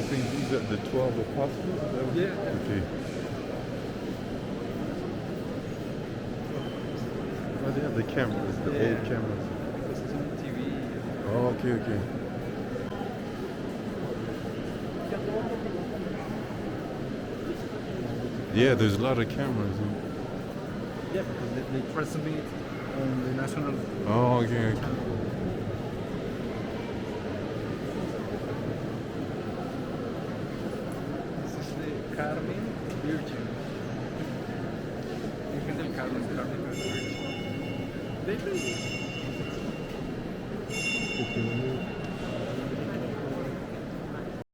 I think these are the 12 apostles? Yeah. Okay. Oh, they have the cameras, the old cameras. This is on TV. Oh, okay, okay. Yeah, there's a lot of cameras. Huh? Yeah, because they transmit on the national Oh, okay, okay. channel. This is the Carmen Virgin. Virgen del Carmen, Carmen Virgin. They do.